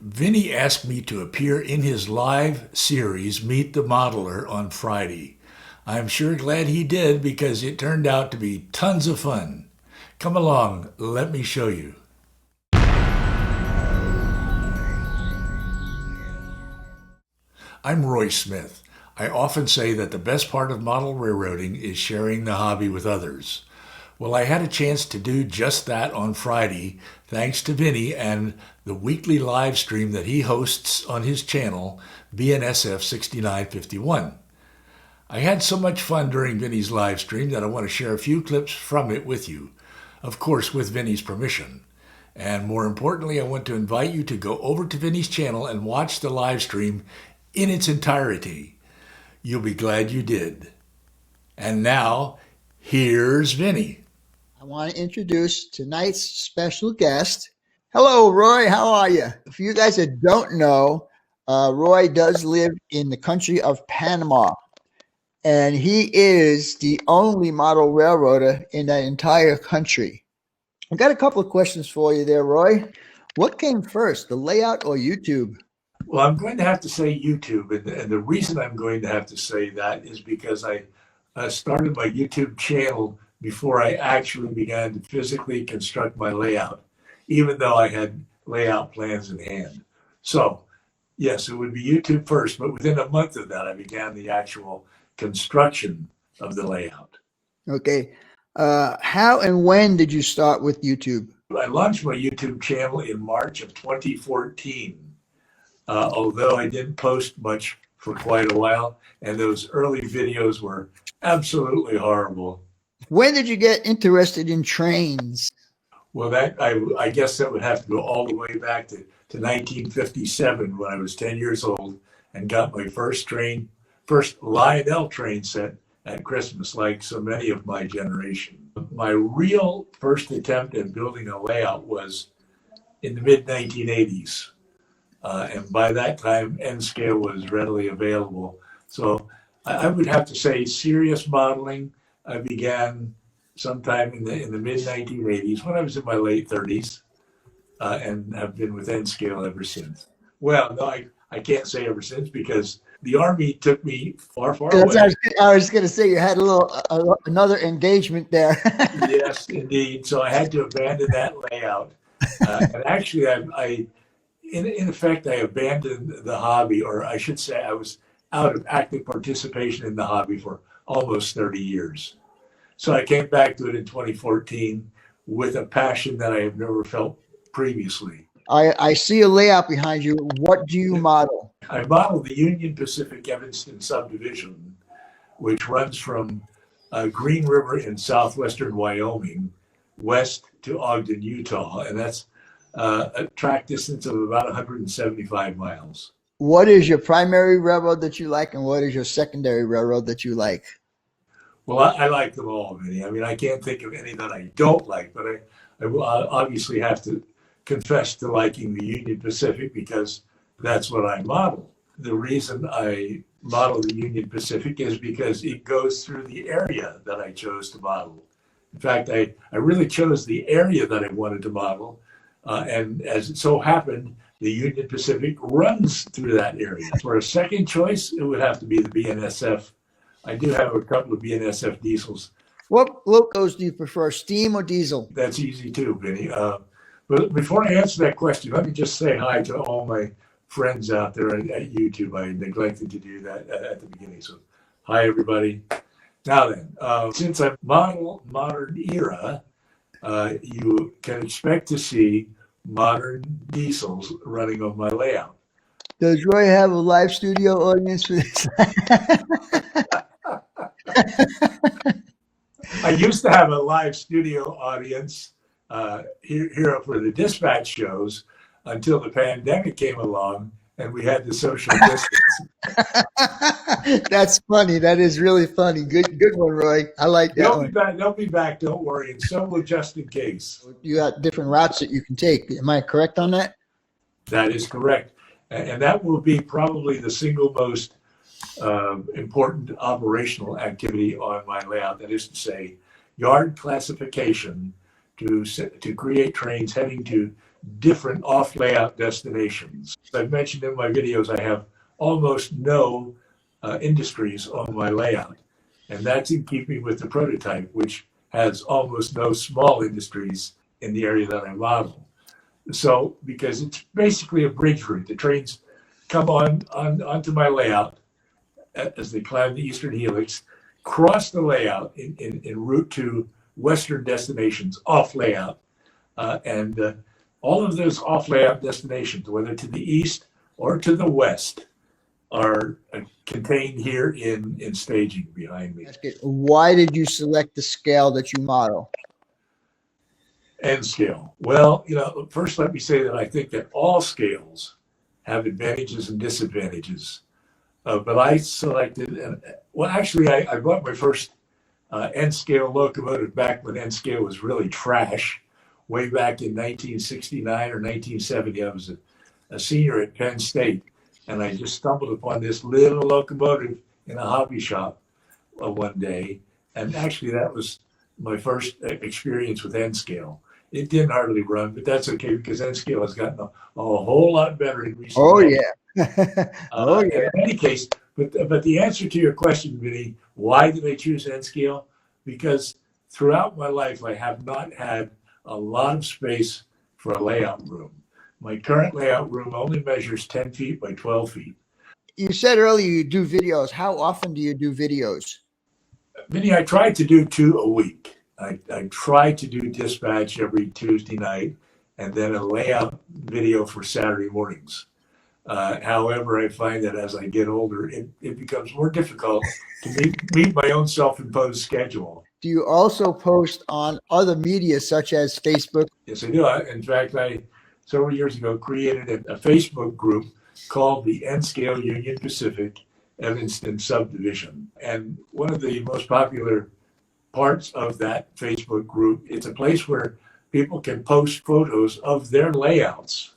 Vinny asked me to appear in his live series, Meet the Modeler, on Friday. I'm sure glad he did because it turned out to be tons of fun. Come along, let me show you. I'm Roy Smith. I often say that the best part of model railroading is sharing the hobby with others. Well, I had a chance to do just that on Friday, thanks to Vinny and the weekly live stream that he hosts on his channel, BNSF 6951. I had so much fun during Vinny's live stream that I want to share a few clips from it with you, of course with Vinny's permission. And more importantly, I want to invite you to go over to Vinny's channel and watch the live stream in its entirety. You'll be glad you did. And now, here's Vinny. I want to introduce tonight's special guest. Hello, Roy. How are you? For you guys that don't know, Roy does live in the country of Panama, and he is the only model railroader in that entire country. I've got a couple of questions for you there, Roy. What came first, the layout or YouTube? Well, I'm going to have to say YouTube, and the reason I'm going to have to say that is because I started my YouTube channel before I actually began to physically construct my layout, even though I had layout plans in hand. So, yes, it would be YouTube first, but within a month of that, I began the actual construction of the layout. Okay. How and when did you start with YouTube? I launched my YouTube channel in March of 2014. Although I didn't post much for quite a while, and those early videos were absolutely horrible. When did you get interested in trains? Well, that I guess that would have to go all the way back to 1957 when I was 10 years old and got my first Lionel train set at Christmas, like so many of my generation. My real first attempt at building a layout was in the mid-1980s. And by that time, N-scale was readily available. So I would have to say serious modeling I began sometime in the mid-1980s when I was in my late 30s, and have been with N-scale ever since. Well, no, I can't say ever since because the Army took me far away. I was going to say you had another engagement there. Yes, indeed. So I had to abandon that layout. And actually, in effect, I abandoned the hobby, or I should say I was out of active participation in the hobby for almost 30 years. So I came back to it in 2014 with a passion that I have never felt previously. I see a layout behind you. What do you model? I modeled the Union Pacific Evanston Subdivision, which runs from Green River in southwestern Wyoming west to Ogden, Utah, and that's a track distance of about 175 miles. What is your primary railroad that you like, and what is your secondary railroad that you like? Well, I like them all, Vinny. I mean, I can't think of any that I don't like, but I will obviously have to confess to liking the Union Pacific because that's what I model. The reason I model the Union Pacific is because it goes through the area that I chose to model. In fact, I really chose the area that I wanted to model. And as it so happened, the Union Pacific runs through that area. For a second choice, it would have to be the BNSF. I do have a couple of BNSF diesels. What locos do you prefer, steam or diesel? That's easy too, Vinny. But before I answer that question, let me just say hi to all my friends out there at YouTube. I neglected to do that at the beginning. So hi, everybody. Now then, since I'm modern era, you can expect to see modern diesels running on my layout. Does Roy have a live studio audience for this? I used to have a live studio audience here for the dispatch shows until the pandemic came along and we had the social distance. That's funny. That is really funny. Good one, Roy. I like that. They'll be back. Don't worry. And so will just in case. You got different routes that you can take. Am I correct on that? That is correct. And that will be probably the single most important operational activity on my layout. That is to say, yard classification to create trains heading to different off-layout destinations. As I've mentioned in my videos, I have almost no industries on my layout, and that's in keeping with the prototype, which has almost no small industries in the area that I model. So, because it's basically a bridge route, the trains come onto my layout as they climb the eastern helix, cross the layout en route to western destinations off layout, and all of those off layout destinations, whether to the east or to the west, are contained here in staging behind me. Why did you select the scale that you model? N scale. Well, first let me say that I think that all scales have advantages and disadvantages. But I selected, well, actually, I bought my first N scale locomotive back when N scale was really trash, way back in 1969 or 1970. I was a senior at Penn State, and I just stumbled upon this little locomotive in a hobby shop one day. And actually, that was my first experience with N scale. It didn't hardly run, but that's okay because N scale has gotten a whole lot better in recent Oh, years. yeah. Oh, yeah. In any case, but the answer to your question, Vinny, why did I choose N scale? Because throughout my life, I have not had a lot of space for a layout room. My current layout room only measures 10 feet by 12 feet. You said earlier you do videos. How often do you do videos? Vinny, I try to do 2 a week. I try to do dispatch every Tuesday night and then a layout video for Saturday mornings. However, I find that as I get older, it becomes more difficult to meet my own self-imposed schedule. Do you also post on other media such as Facebook? Yes, I do. In fact, I several years ago created a Facebook group called the N Scale Union Pacific Evanston Subdivision. And one of the most popular parts of that Facebook group, it's a place where people can post photos of their layouts.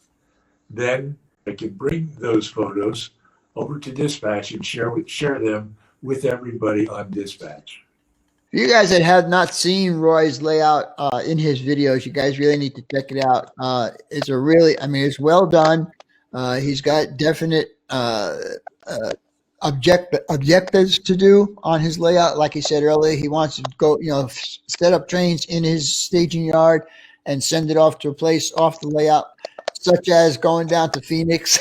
Then I can bring those photos over to dispatch and share them with everybody on dispatch. For you guys that have not seen Roy's layout in his videos, you guys really need to check it out. It's it's well done. He's got definite objectives to do on his layout. Like he said earlier, he wants to go, set up trains in his staging yard and send it off to a place off the layout, such as going down to Phoenix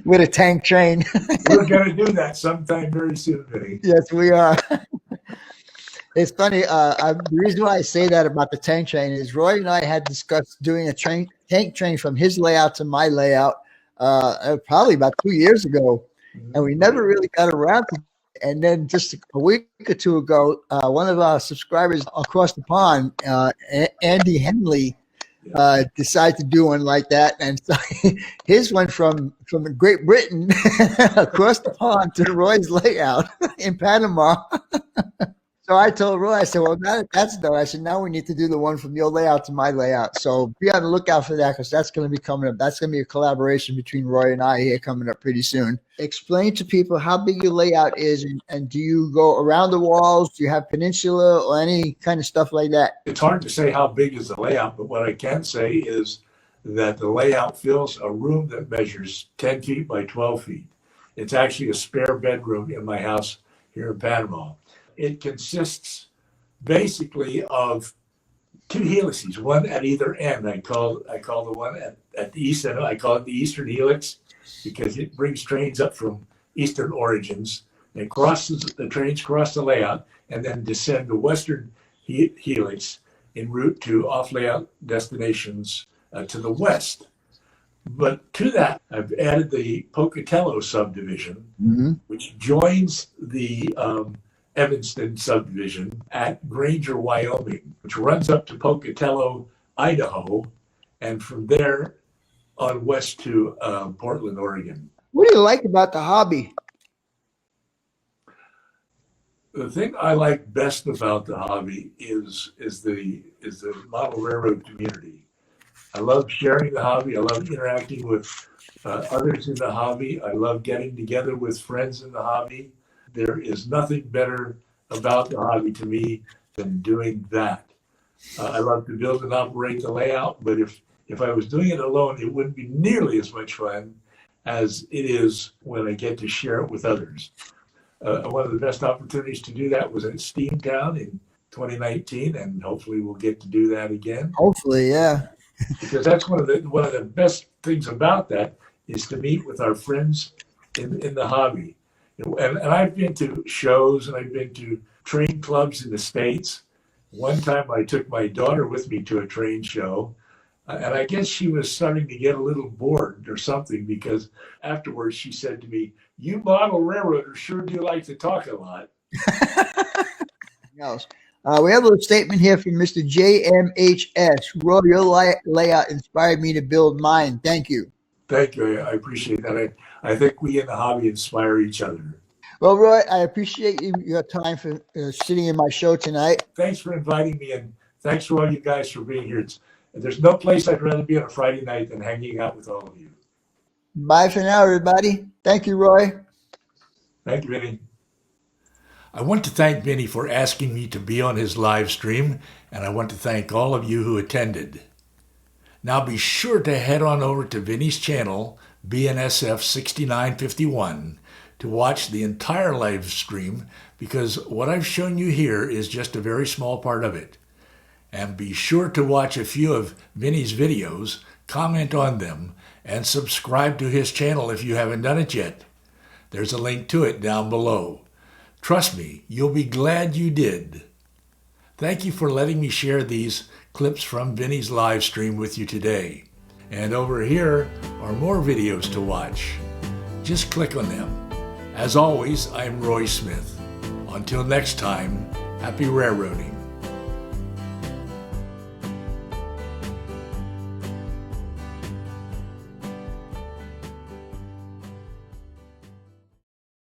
with a tank train. We're going to do that sometime very soon, Vinny. Yes, we are. It's funny. The reason why I say that about the tank train is Roy and I had discussed doing a tank train from his layout to my layout probably about 2 years ago, and we never really got around to it. And then just a week or two ago, one of our subscribers across the pond, Andy Henley, decided to do one like that, and so his went from Great Britain across the pond to Roy's layout in Panama. So I told Roy, I said, well, now that's done. I said, now we need to do the one from your layout to my layout. So be on the lookout for that because that's going to be coming up. That's going to be a collaboration between Roy and I here coming up pretty soon. Explain to people how big your layout is, and do you go around the walls? Do you have peninsula or any kind of stuff like that? It's hard to say how big is the layout, but what I can say is that the layout fills a room that measures 10 feet by 12 feet. It's actually a spare bedroom in my house here in Panama. It consists basically of 2 helices, one at either end. I call the one at the east end, I call it the eastern helix because it brings trains up from eastern origins. It crosses, the trains cross the layout and then descend the western helix en route to off-layout destinations to the west. But to that, I've added the Pocatello subdivision, which joins the Evanston subdivision at Granger, Wyoming, which runs up to Pocatello, Idaho, and from there on west to Portland, Oregon. What do you like about the hobby? The thing I like best about the hobby is the model railroad community. I love sharing the hobby. I love interacting with others in the hobby. I love getting together with friends in the hobby. There is nothing better about the hobby to me than doing that. I love to build and operate the layout, but if I was doing it alone, it wouldn't be nearly as much fun as it is when I get to share it with others. One of the best opportunities to do that was at Steamtown in 2019, and hopefully we'll get to do that again. Hopefully, yeah. Because that's one of the best things about that is to meet with our friends in the hobby. And I've been to shows and I've been to train clubs in the States. One time I took my daughter with me to a train show, and I guess she was starting to get a little bored or something, because afterwards she said to me, "You model railroaders sure do like to talk a lot." Else. We have a little statement here from Mr. JMHS. Roy, your layout inspired me to build mine. Thank you. Thank you. I appreciate that. I think we in the hobby inspire each other. Well, Roy, I appreciate your time for sitting in my show tonight. Thanks for inviting me, and thanks for all you guys for being here. There's no place I'd rather be on a Friday night than hanging out with all of you. Bye for now, everybody. Thank you, Roy. Thank you, Vinny. I want to thank Vinny for asking me to be on his live stream, and I want to thank all of you who attended. Now be sure to head on over to Vinny's channel, BNSF 6951, to watch the entire live stream, because what I've shown you here is just a very small part of it. And be sure to watch a few of Vinny's videos, comment on them, and subscribe to his channel if you haven't done it yet. There's a link to it down below. Trust me, you'll be glad you did. Thank you for letting me share these clips from Vinny's live stream with you today. And over here are more videos to watch. Just click on them. As always, I'm Roy Smith. Until next time, happy railroading.